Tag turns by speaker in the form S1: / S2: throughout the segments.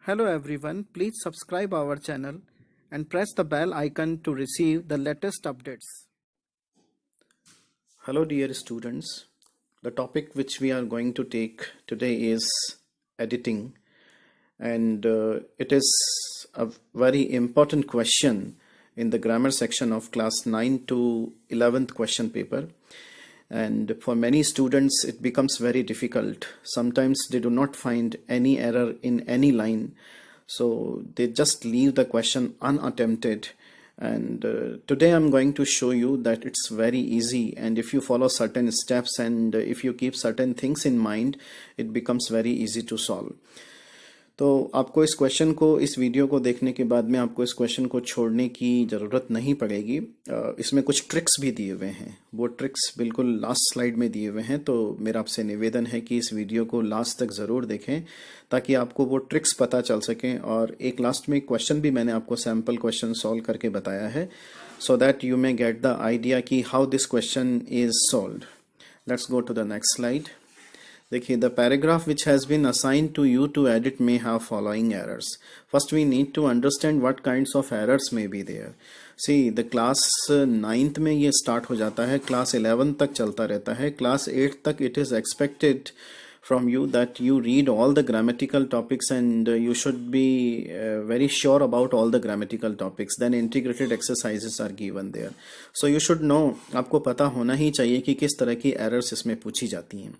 S1: Hello everyone, please subscribe our channel and press the bell icon to receive the latest updates. Hello dear students, the topic which we are going to take today is editing, and it is a very important question in the grammar section of class 9 to 11th question paper. And for many students it becomes very difficult. Sometimes they do not find any error in any line, so they just leave the question unattempted. And today I'm going to show you that it's very easy, and if you follow certain steps and if you keep certain things in mind, it becomes very easy to solve. तो आपको इस question को, इस video को देखने के बाद में आपको इस क्वेश्चन को छोड़ने की ज़रूरत नहीं पड़ेगी। इसमें कुछ ट्रिक्स भी दिए हुए हैं, वो ट्रिक्स बिल्कुल लास्ट स्लाइड में दिए हुए हैं। तो मेरा आपसे निवेदन है कि इस वीडियो को लास्ट तक ज़रूर देखें ताकि आपको वो ट्रिक्स पता चल सकें। और एक लास्ट में क्वेश्चन भी मैंने आपको सैम्पल क्वेश्चन सॉल्व करके बताया है, so that you may get the idea कि how this question is solved. Let's go to the next slide. देखिए, the paragraph which has been assigned to you to edit may have following errors. First we need to understand what kinds of errors may be there. See, the class 9th में ये start हो जाता है, class 11 तक चलता रहता है। Class 8 तक it is expected from you that you read all the grammatical topics and you should be very sure about all the grammatical topics. Then integrated exercises are given there, so you should know, आपको पता होना ही चाहिए कि किस तरह की errors इसमें पूछी जाती हैं।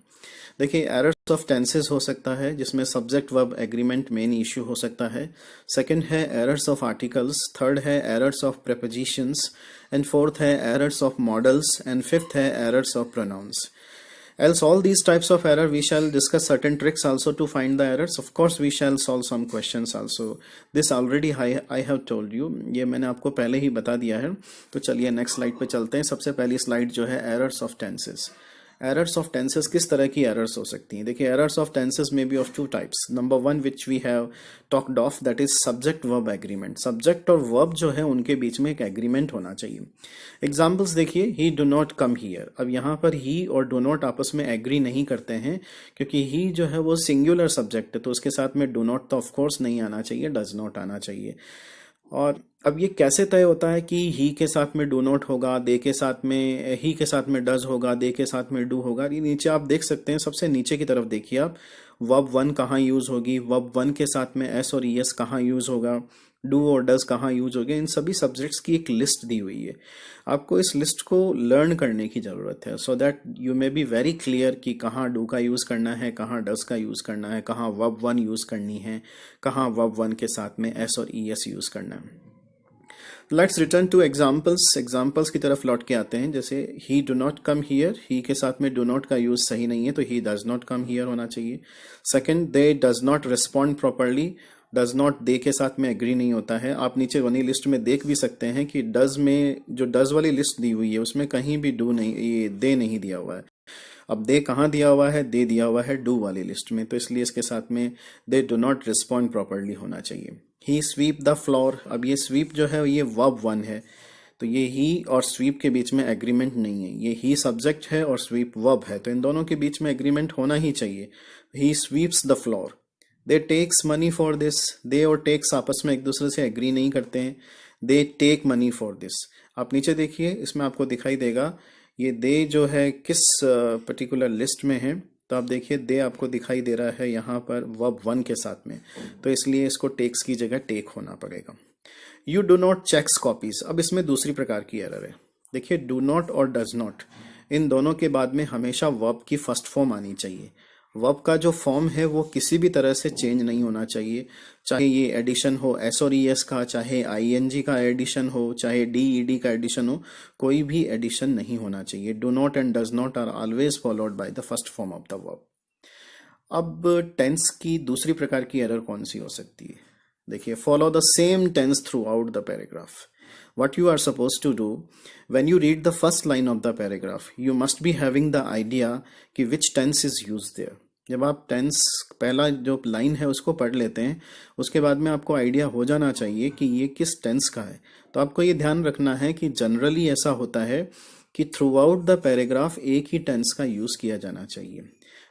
S1: देखिए, एरर्स ऑफ टेंसेस हो सकता है जिसमें subject verb agreement main issue हो सकता है। सेकंड है एरर्स ऑफ आर्टिकल्स, थर्ड है errors of prepositions, and fourth है errors of modals, and fifth है errors of pronouns. Else all these types of error we shall discuss certain tricks also to find the errors. Of course we shall solve some questions also. This already I have told you, ये मैंने आपको पहले ही बता दिया है। तो चलिए next slide पे चलते हैं। सबसे पहली स्लाइड जो है errors of tenses. Errors of tenses किस तरह की एरर्स हो सकती हैं? देखिए, एरर्स ऑफ टेंसेस में be of two types. Number one which we have talked of, that is subject verb agreement. Subject और वर्ब जो है उनके बीच में एक एग्रीमेंट होना चाहिए। एग्जाम्पल्स देखिए, ही डू नॉट कम हियर। अब यहाँ पर ही और डू नॉट आपस में एग्री नहीं करते हैं, क्योंकि ही जो है वो सिंगुलर सब्जेक्ट है, तो उसके साथ में डू नॉट तो ऑफकोर्स नहीं आना चाहिए, डज नॉट आना चाहिए। और अब ये कैसे तय होता है कि ही के साथ में डू नॉट होगा, दे के साथ में, ही के साथ में डज होगा, दे के साथ में डू होगा? ये नीचे आप देख सकते हैं, सबसे नीचे की तरफ देखिए आप, वर्ब वन कहाँ यूज होगी, वर्ब वन के साथ में एस और ईएस कहाँ यूज होगा, डू और डज कहाँ यूज होगा। इन सभी सब्जेक्ट्स की एक लिस्ट दी हुई है। आपको इस लिस्ट को लर्न करने की ज़रूरत है, so that you may be very clear कि कहाँ डू का यूज़ करना है, कहाँ डज का यूज़ करना है, कहाँ वर्ब वन यूज़ करनी है, कहाँ वर्ब वन के साथ में एस और ईएस यूज़ करना है। Let's return to examples. Examples की तरफ लौट के आते हैं। जैसे he do not come here, he के साथ में डू नॉट का यूज सही नहीं है, तो he does not come here होना चाहिए। Second, they does not respond properly. Does not they के साथ में एग्री नहीं होता है। आप नीचे बनी लिस्ट में देख भी सकते हैं कि डज में, जो डज वाली लिस्ट दी हुई है उसमें कहीं भी डू नहीं, ये दे नहीं दिया हुआ है। अब दे कहाँ दिया हुआ है? दे दिया हुआ है डू वाली लिस्ट में, तो इसलिए इसके साथ में they do not respond properly होना चाहिए। ही स्वीप द फ्लोर। अब ये स्वीप जो है ये वर्ब वन है, तो ये ही और स्वीप के बीच में एग्रीमेंट नहीं है। ये ही सब्जेक्ट है और स्वीप वर्ब है, तो इन दोनों के बीच में एग्रीमेंट होना ही चाहिए। He sweeps the floor. They takes money for this. They और टेक्स आपस में एक दूसरे से एग्री नहीं करते हैं। They take money for this. आप नीचे देखिए, इसमें आपको दिखाई देगा ये दे जो है किस पर्टिकुलर लिस्ट में है। तो आप देखिए, दे आपको दिखाई दे रहा है यहाँ पर वर्ब वन के साथ में, तो इसलिए इसको टेक्स की जगह टेक होना पड़ेगा। You do not checks copies. अब इसमें दूसरी प्रकार की एरर है। देखिए, डू नॉट और डज नॉट, इन दोनों के बाद में हमेशा वर्ब की फर्स्ट फॉर्म आनी चाहिए। वर्ब का जो फॉर्म है वो किसी भी तरह से चेंज नहीं होना चाहिए, चाहे ये एडिशन हो एस और ईएस का, चाहे आईएनजी का एडिशन हो, चाहे डीईडी का एडिशन हो, कोई भी एडिशन नहीं होना चाहिए। Do not and does not are always followed by the first form of the verb. अब टेंस की दूसरी प्रकार की एरर कौन सी हो सकती है? देखिए, follow the same tense throughout the paragraph. What you are supposed to do when you read the first line of the paragraph, you must be having the idea कि which tense is used there. जब आप tense पहला जो line है उसको पढ़ लेते हैं, उसके बाद में आपको आइडिया हो जाना चाहिए कि ये किस टेंस का है। तो आपको ये ध्यान रखना है कि जनरली ऐसा होता है कि थ्रू आउट द पैराग्राफ एक ही टेंस का यूज़ किया जाना चाहिए।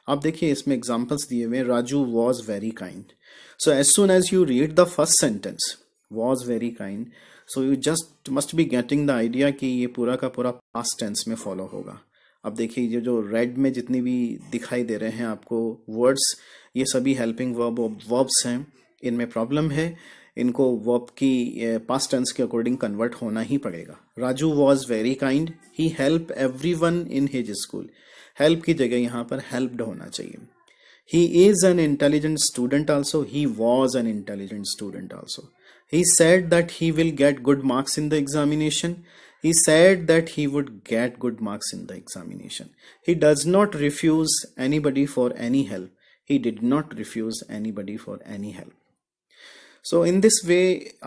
S1: आप देखिए, इसमें एग्जाम्पल्स दिए हुए, Raju was very kind. So as soon as you read the first sentence, was very kind, so you just must be getting the idea कि ये पूरा का पूरा past tense में follow होगा. अब देखिए ये जो रेड में जितनी भी दिखाई दे रहे हैं आपको वर्ड्स, ये सभी हेल्पिंग वर्ब्स हैं. इनमें प्रॉब्लम है, इनको वर्ब की पास्ट टेंस के अकॉर्डिंग कन्वर्ट होना ही पड़ेगा. Raju was very kind, he help everyone in his school. Help की जगह यहाँ पर हेल्प्ड होना चाहिए. He is an intelligent student also, he was an intelligent student also. He said that he will get good marks in the examination. He said that he would get good marks in the examination. He does not refuse anybody for any help. He did not refuse anybody for any help. So in this way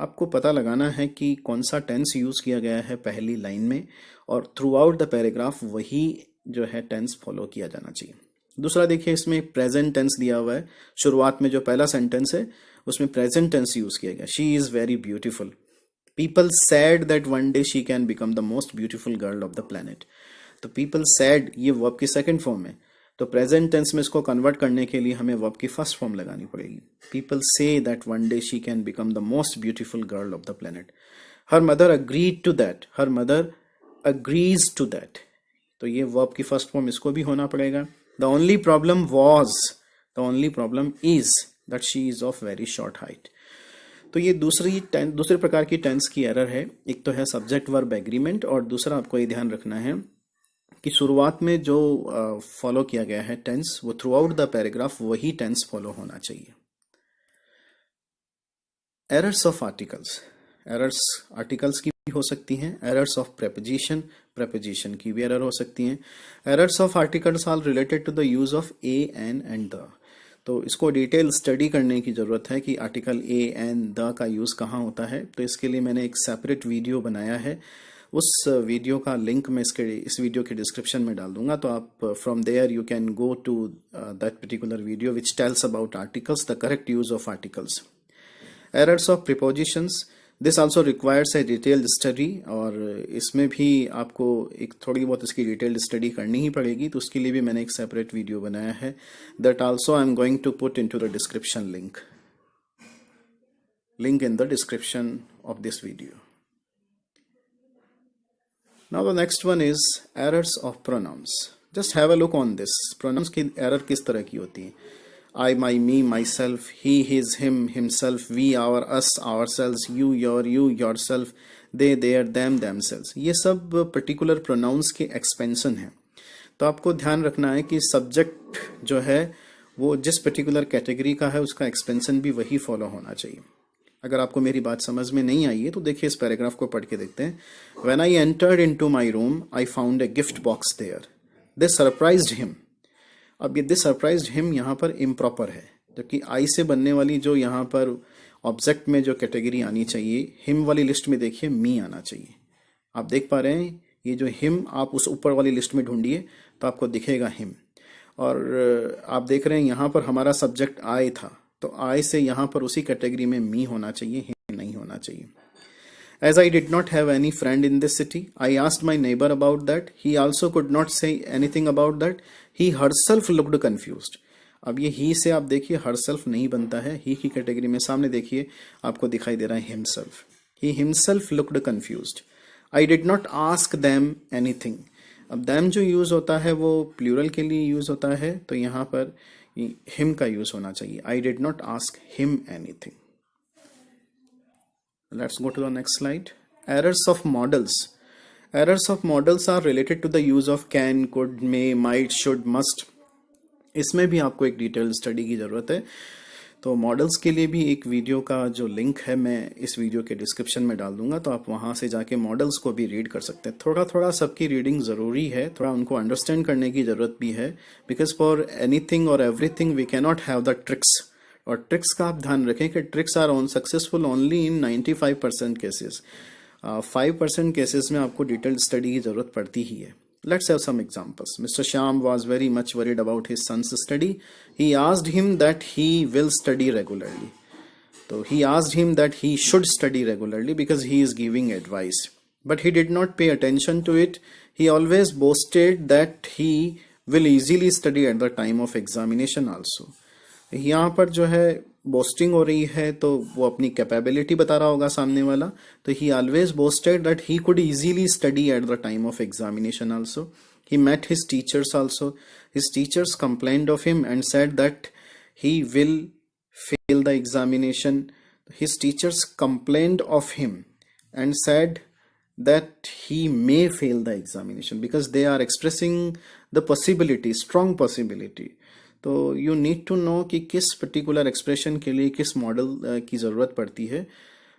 S1: आपको पता लगाना है कि कौन सा tense use किया गया है पहली लाइन में, और थ्रू आउट द पैराग्राफ वही जो है टेंस फॉलो किया जाना चाहिए. दूसरा देखिए, इसमें प्रेजेंट टेंस दिया हुआ है. शुरुआत में जो पहला सेंटेंस है उसमें प्रेजेंट टेंस यूज किया गया. She is very beautiful. People sad that one day she can become the most beautiful girl of the planet. तो पीपल सैड ये वर्ब की सेकंड फॉर्म है, तो प्रेजेंट टेंस में इसको कन्वर्ट करने के लिए हमें वर्ब की फर्स्ट फॉर्म लगानी पड़ेगी. People say that one day she can become the most beautiful girl of the planet. Her mother agreed to that. Her mother agrees to that. तो ये वर्ब की फर्स्ट फॉर्म इसको भी होना पड़ेगा. The only problem was, the only problem is that she is of very short height. तो ये दूसरे प्रकार की टेंस की एरर है. एक तो है सब्जेक्ट वर्ब एग्रीमेंट, और दूसरा आपको ये ध्यान रखना है कि शुरुआत में जो फॉलो किया गया है टेंस, वो थ्रू आउट द पैराग्राफ वही टेंस फॉलो होना चाहिए. Errors of articles. Errors articles की भी हो सकती हैं. एरर्स ऑफ प्रेपोजिशन की भी एरर हो सकती हैं. Errors of articles are related to the use of a, an and the. तो इसको डिटेल स्टडी करने की ज़रूरत है कि आर्टिकल ए, एन, द का यूज़ कहाँ होता है. तो इसके लिए मैंने एक सेपरेट वीडियो बनाया है. उस वीडियो का लिंक मैं इस वीडियो के डिस्क्रिप्शन में डाल दूंगा. तो आप from there you can go to that particular video which tells about articles, the correct use of articles. Errors of prepositions, this also requires a detailed study, और इसमें भी आपको एक थोड़ी बहुत इसकी डिटेल्ड स्टडी करनी ही पड़ेगी. तो उसके लिए भी मैंने एक सेपरेट वीडियो बनाया है. That also I am going to put into the description link in the description of this video. Now the next one is errors of pronouns. Just have a look on this. Pronouns की error किस तरह की होती है. I, my, me, myself, he, his, him, himself, we, our, us, ourselves, you, your, you, yourself, they, their, them, themselves. ये सब particular pronounce के expansion हैं. तो आपको ध्यान रखना है कि सब्जेक्ट जो है वो जिस पर्टिकुलर कैटेगरी का है उसका एक्सपेंशन भी वही फॉलो होना चाहिए. अगर आपको मेरी बात समझ में नहीं आई है तो देखिए इस पैराग्राफ को पढ़ के देखते हैं. When I entered into my room, I found a gift box there. This surprised him. अब ये दिस सरप्राइज्ड हिम यहाँ पर इम्प्रॉपर है, जबकि आई से बनने वाली जो यहाँ पर ऑब्जेक्ट में जो कैटेगरी आनी चाहिए, हिम वाली लिस्ट में देखिए मी आना चाहिए. आप देख पा रहे हैं ये जो हिम, आप उस ऊपर वाली लिस्ट में ढूंढिए तो आपको दिखेगा हिम. और आप देख रहे हैं यहाँ पर हमारा सब्जेक्ट आई था, तो आई से यहाँ पर उसी कैटेगरी में मी होना चाहिए, हिम नहीं होना चाहिए. As I did not have any friend in this city, I asked my neighbor about that. He also could not say anything about that. He herself looked confused. अब ये ही से आप देखिए herself नहीं बनता है. ही की कैटेगरी में सामने देखिए आपको दिखाई दे रहा है himself. He himself looked confused. I did not ask them anything. अब them जो यूज होता है वो प्लूरल के लिए यूज होता है, तो यहाँ पर him का यूज होना चाहिए. I did not ask him anything. Let's go to the next slide. Errors of modals. Errors of modals are related to the use of can, could, may, might, should, must. इसमें भी आपको एक detail study की ज़रूरत है. तो models के लिए भी एक वीडियो का जो लिंक है मैं इस वीडियो के डिस्क्रिप्शन में डाल दूंगा, तो आप वहाँ से जाके मॉडल्स को भी रीड कर सकते हैं. थोड़ा थोड़ा सबकी रीडिंग ज़रूरी है, थोड़ा उनको अंडरस्टैंड करने की ज़रूरत भी है. बिकॉज फॉर एनीथिंग और everything we cannot have the tricks. और ट्रिक्स का आप ध्यान रखें कि tricks are on successful only in 95% cases. 5% cases में आपको डिटेल्ड स्टडी की ज़रूरत पड़ती ही है. Let's have some examples. Mr. Shyam was very much worried about his son's study. He asked him that he will study regularly. So he asked him that he should study regularly because he is giving advice. But he did not pay attention to it. He always boasted that he will easily study at the time of examination also. यहाँ पर जो है boasting हो रही है तो वो अपनी कैपेबिलिटी बता रहा होगा सामने वाला. तो ही always boasted that he could easily study at the time of examination also. He met his teachers also. His teachers complained of him and said that he will fail the examination. His teachers complained of him and said that he may fail the examination because they are expressing the possibility, strong possibility. तो you need to know कि किस particular expression के लिए किस model की ज़रूरत पड़ती है.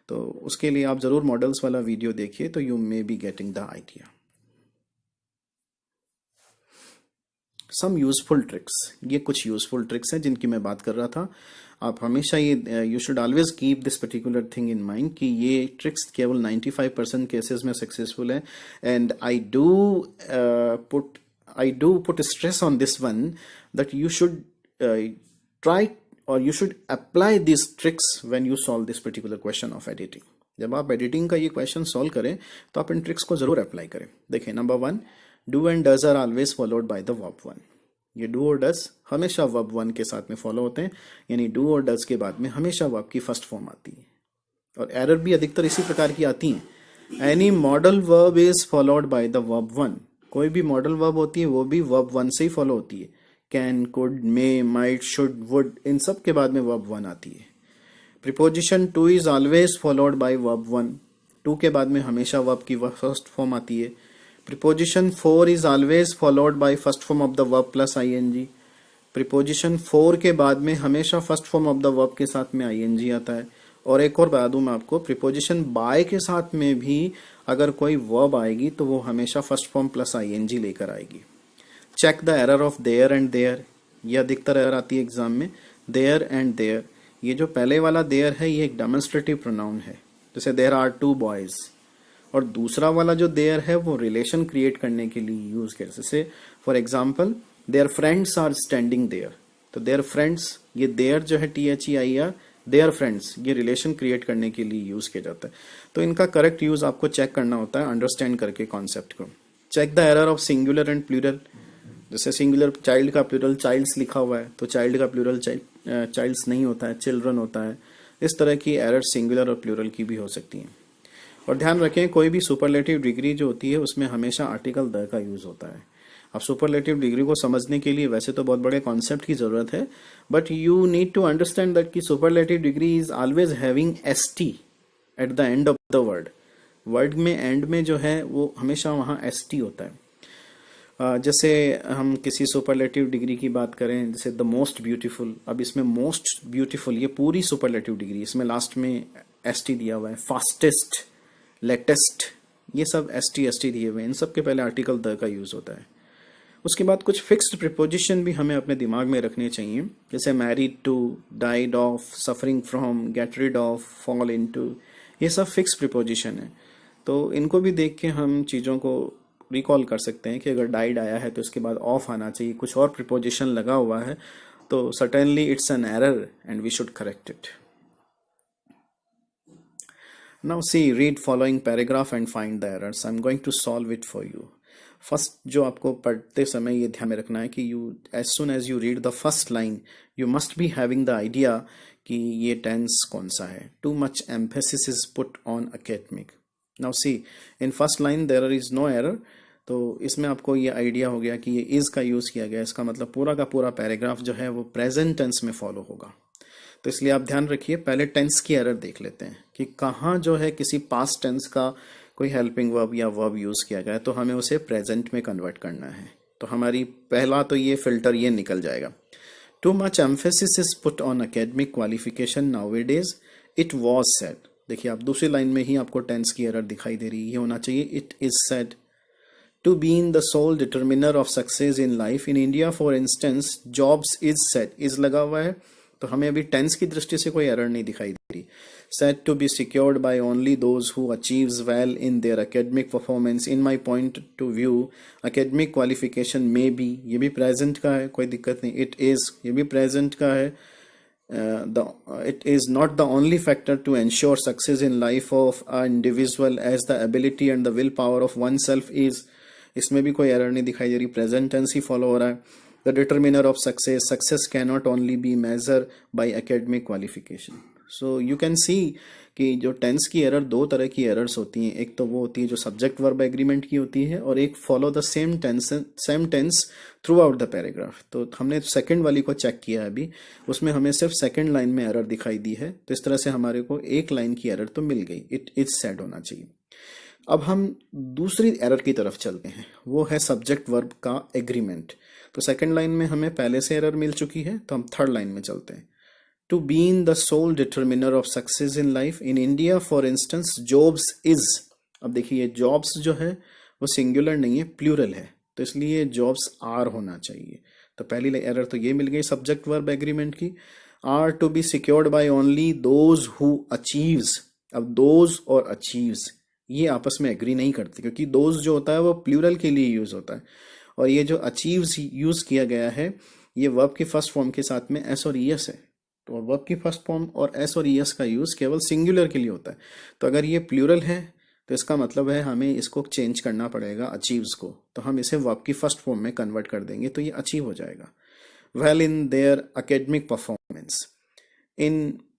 S1: तो उसके लिए आप ज़रूर मॉडल्स वाला वीडियो देखिए तो you may be getting the idea. Some useful tricks, ये कुछ यूजफुल ट्रिक्स हैं जिनकी मैं बात कर रहा था. आप हमेशा ये you should always keep this particular thing in mind कि ये ट्रिक्स केवल 95% केसेस में सक्सेसफुल है. And I do put stress on this one that you should try और you should apply this tricks when you solve this particular question of editing. जब आप editing का ये क्वेश्चन सॉल्व करें तो आप इन ट्रिक्स को जरूर अप्लाई करें. देखिए, number 1, do and does are always followed by the verb 1. ये डू और डज हमेशा वर्ब 1 के साथ में फॉलो होते हैं, यानी डू और डज के बाद में हमेशा वर्ब की फर्स्ट फॉर्म आती है. और एरर भी अधिकतर इसी प्रकार की आती हैं. Any modal verb is followed by the verb 1. कोई भी मॉडल वर्ब होती है वो भी वर्ब 1 से ही फॉलो होती है. Can, could, may, might, should, would, इन सब के बाद में वर्ब 1 आती है. Preposition to is always followed by verb 1. To के बाद में हमेशा वर्ब की फर्स्ट फॉर्म आती है. Preposition 4 is always followed by first form of the verb plus ing. Preposition 4 के बाद में हमेशा first form of the verb के साथ में ing आता है. और एक और बता दूं मैं आपको, preposition by के साथ में भी अगर कोई verb आएगी तो वो हमेशा first form plus ing लेकर आएगी. Check the error of there and there. ये अधिकतर error आती है एग्जाम में. there and there, ये जो पहले वाला there है ये एक demonstrative pronoun है. जैसे there are 2 boys. और दूसरा वाला जो देयर है वो रिलेशन क्रिएट करने के लिए यूज कर. जैसे for example, their friends are standing there. तो देयर फ्रेंड्स, ये देयर जो है THEIR, देयर फ्रेंड्स, ये रिलेशन क्रिएट करने के लिए यूज किया जाता है. तो इनका करेक्ट यूज आपको चेक करना होता है अंडरस्टैंड करके कॉन्सेप्ट को. Check the error of singular and plural. जैसे सिंगुलर चाइल्ड का प्लूरल चाइल्ड्स लिखा हुआ है तो चाइल्ड का प्लूरल चाइल्ड्स नहीं होता है, चिल्ड्रन होता है. इस तरह की एरर सिंगुलर और प्लूरल की भी हो सकती है. और ध्यान रखें, कोई भी सुपरलेटिव डिग्री जो होती है उसमें हमेशा आर्टिकल द का यूज होता है. अब सुपरलेटिव डिग्री को समझने के लिए वैसे तो बहुत बड़े कॉन्सेप्ट की जरूरत है, but you need to understand that कि superlative degree is always having ST at the end of the word. Word में एंड में जो है वो हमेशा वहाँ ST होता है. जैसे हम किसी सुपरलेटिव डिग्री की बात करें, जैसे द मोस्ट ब्यूटीफुल. अब इसमें मोस्ट ब्यूटीफुल ये पूरी सुपरलेटिव डिग्री, इसमें लास्ट में ST दिया हुआ है. फास्टेस्ट, लेटेस्ट, ये सब ST दिए हुए हैं. इन सब के पहले आर्टिकल द का यूज होता है. उसके बाद कुछ फिक्स्ड प्रीपोजिशन भी हमें अपने दिमाग में रखने चाहिए. जैसे married to, died of, suffering from, get rid of, fall into, ये सब फिक्स प्रीपोजिशन है. तो इनको भी देख के हम चीज़ों को रिकॉल कर सकते हैं कि अगर डाइड आया है तो इसके बाद ऑफ आना चाहिए, कुछ और प्रीपोजिशन लगा हुआ है तो certainly it's an error and we should correct it. Now see, read following paragraph and find the errors. I'm going to solve it for you. First, जो आपको पढ़ते समय ये ध्यान में रखना है कि as soon as you read the first line, you must be having the idea कि ये tense कौन सा है. Too much emphasis is put on academic. Now see, in first line there is no error. तो इसमें आपको ये idea हो गया कि ये is का यूज किया गया. इसका मतलब पूरा का पूरा पैराग्राफ जो है वो प्रेजेंट टेंस में फॉलो होगा. तो इसलिए आप ध्यान रखिए, पहले टेंस की एरर देख लेते हैं कि कहाँ जो है किसी पास्ट टेंस का कोई हेल्पिंग वर्ब या वर्ब यूज किया गया है तो हमें उसे प्रेजेंट में कन्वर्ट करना है. तो हमारी पहला तो ये फिल्टर ये निकल जाएगा. Too much emphasis is put on academic qualification nowadays, it was said. देखिए, आप दूसरी लाइन में ही आपको टेंस की एरर दिखाई दे रही है. ये होना चाहिए it is said. To be in the sole determiner of success in life in India for instance, jobs is said, is लगा हुआ है तो हमें अभी टेंस की दृष्टि से कोई एरर नहीं दिखाई दे रही. Said to be secured by only those who achieves well in their academic performance. In my point to view academic qualification में बी, ये भी प्रेजेंट का है, कोई दिक्कत नहीं. इट इज, ये भी प्रेजेंट का है. it is not the only factor to ensure success in life of an individual as the ability and the willpower of oneself is. इसमें भी कोई एरर नहीं दिखाई दे रही, प्रेजेंट टेंस ही फॉलो हो रहा है. The determiner of success, success cannot only be measure by academic qualification. So you can see कि जो टेंस की एरर, दो तरह की एरर्स होती हैं। एक तो वो होती है जो सब्जेक्ट वर्ब एग्रीमेंट की होती है, और एक follow the same tense throughout the paragraph. तो हमने सेकंड वाली को चेक किया अभी, उसमें हमें सिर्फ सेकंड लाइन में एरर दिखाई दी है। तो इस तरह से हमारे को एक लाइन की एरर तो मिल गई, इट इज सेड होना चाहिए। अब हम दूसरी एरर की तरफ चलते हैं, वो है सब्जेक्ट वर्ब का एग्रीमेंट। तो सेकंड लाइन में हमें पहले से एरर मिल चुकी है, तो हम थर्ड लाइन में चलते हैं। To been the sole determiner of success in life in India for instance jobs is. अब देखिए जॉब्स जो है वो सिंगुलर नहीं है, प्लूरल है, तो इसलिए जॉब्स आर होना चाहिए। तो पहली एरर तो ये मिल गई सब्जेक्ट वर्ब एग्रीमेंट की। Are to be secured by only those who achieves. अब दोज और अचीव्स ये आपस में एग्री नहीं करते, क्योंकि दोज जो होता है वो प्लूरल के लिए यूज होता है, और ये जो अचीव्स यूज किया गया है ये वर्ब की फर्स्ट फॉर्म के साथ में एस और ईएस है। तो वर्ब की फर्स्ट फॉर्म और एस और ईएस का यूज केवल सिंगुलर के लिए होता है। तो अगर ये प्लूरल है तो इसका मतलब है हमें इसको चेंज करना पड़ेगा अचीव्स को, तो हम इसे वर्ब की फर्स्ट फॉर्म में कन्वर्ट कर देंगे, तो ये अचीव हो जाएगा। Well in their academic performance, in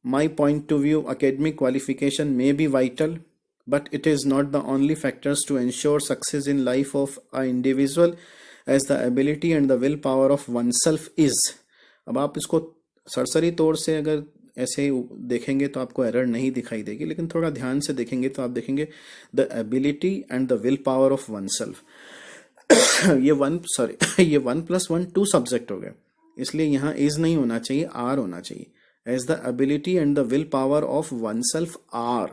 S1: my point of view, academic qualification may be vital, but it is not the only factors to ensure success in life of an individual, as the ability and the willpower of oneself is। अब आप इसको सरसरी तौर से अगर ऐसे ही देखेंगे तो आपको एरर नहीं दिखाई देगी, लेकिन थोड़ा ध्यान से देखेंगे तो आप देखेंगे the ability and the will power of one self. ये 1+1 2 सब्जेक्ट हो गए, इसलिए यहाँ इज नहीं होना चाहिए, आर होना चाहिए। as the ability and the willpower of oneself are।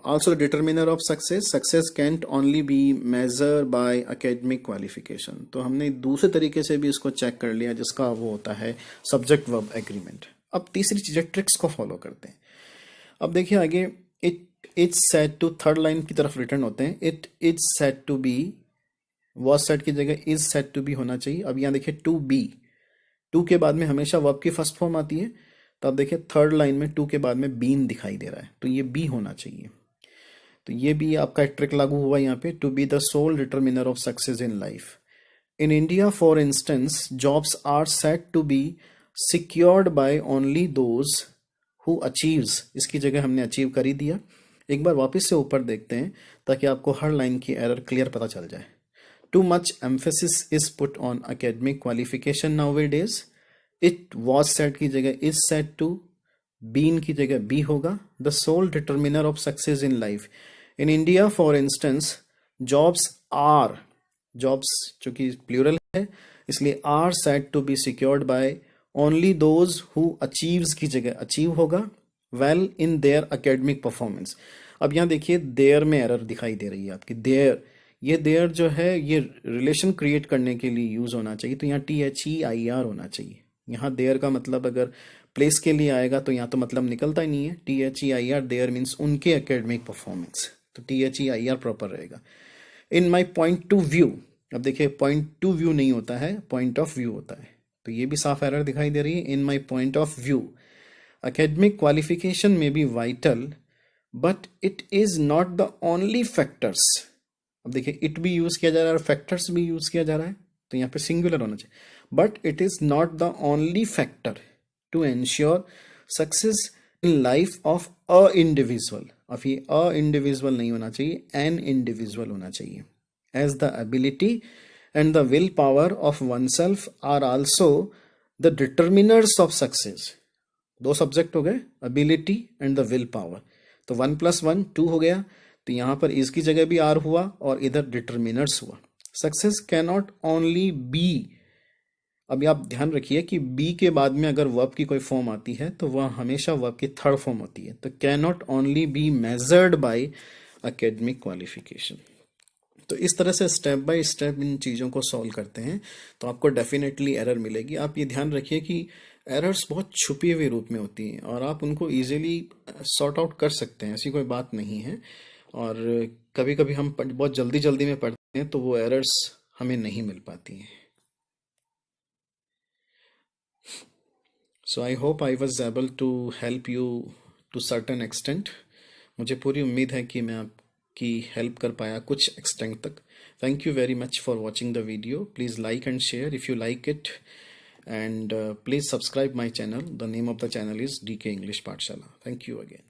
S1: Also the determiner of success can't only be measured by academic qualification। तो हमने दूसरे तरीके से भी इसको चेक कर लिया, जिसका वो होता है सब्जेक्ट वर्ब एग्रीमेंट। अब तीसरी चीज़ ट्रिक्स को फॉलो करते हैं। अब देखिए आगे, it is said to, third line की तरफ रिटर्न होते हैं, it is said to be, was said की जगह इज सेड टू बी होना चाहिए। अब यहाँ देखिए टू बी, टू के बाद में हमेशा वर्ब की फर्स्ट फॉर्म आती है, तो अब देखिए थर्ड लाइन में टू के बाद में बीन दिखाई दे रहा है, तो ये बी होना चाहिए। तो ये भी आपका एक ट्रिक लागू हुआ यहाँ पे, to be the sole determiner of success in life in India for instance jobs are said to be secured by only those who achieves. इसकी जगह हमने अचीव कर ही दिया। एक बार वापस से ऊपर देखते हैं ताकि आपको हर लाइन की एरर क्लियर पता चल जाए। Too much emphasis is put on academic qualification nowadays। It was said की जगह is said to, been की जगह be होगा। The sole determiner of success in life in India for instance jobs are, jobs चूंकि plural है इसलिए are said to be secured by only those who achieves की जगह achieve होगा well in their academic performance। अब यहाँ देखिए there में एरर दिखाई दे रही है आपकी, देयर, ये देयर जो है ये रिलेशन क्रिएट करने के लिए यूज होना चाहिए, तो यहाँ THEIR होना चाहिए। यहाँ देयर का मतलब अगर प्लेस के लिए आएगा तो यहाँ तो मतलब निकलता ही नहीं है। THEIR, देयर मीन्स उनके एकेडमिक परफॉर्मेंस, तो THEIR प्रॉपर रहेगा। इन माई पॉइंट टू व्यू, अब देखिए पॉइंट टू व्यू नहीं होता है, पॉइंट ऑफ व्यू होता है, तो ये भी साफ एरर दिखाई दे रही है। In my point of view academic qualification may be vital but it is not the only factors। अब देखिए इट भी यूज किया जा रहा है और फैक्टर्स भी यूज किया जा रहा है, तो यहाँ पे सिंगुलर होना चाहिए। But it is not the only factor to ensure success in life of a individual. अब ये अ इंडिविजुअल नहीं होना चाहिए, एन इंडिविजुअल होना चाहिए। As the ability and the will power of oneself are also the determiners of success. दो subject हो गए, ability and the will power, तो 1+1 2 हो गया, तो यहाँ पर इसकी जगह भी आर हुआ और इधर डिटर्मिनर्स हुआ। सक्सेस कैनॉट ओनली बी, अभी आप ध्यान रखिए कि बी के बाद में अगर वर्ब की कोई फॉर्म आती है तो वह हमेशा वर्ब की थर्ड फॉर्म होती है, तो cannot only be measured by academic qualification. तो इस तरह से स्टेप बाय स्टेप इन चीज़ों को सॉल्व करते हैं तो आपको डेफिनेटली एरर मिलेगी। आप ये ध्यान रखिए कि एरर्स बहुत छुपी हुए रूप में होती हैं और आप उनको इजीली सॉर्ट आउट कर सकते हैं, ऐसी कोई बात नहीं है। और कभी कभी हम बहुत जल्दी जल्दी में पढ़ते हैं तो वो एरर्स हमें नहीं मिल पाती हैं। So I hope I was able to help you to certain extent. मुझे पूरी उम्मीद है कि मैं की हेल्प कर पाया कुछ एक्सटेंट तक. Thank you very much for watching the video. Please like and share if you like it, and please subscribe my channel. The name of the channel is DK English Pathshala. Thank you again.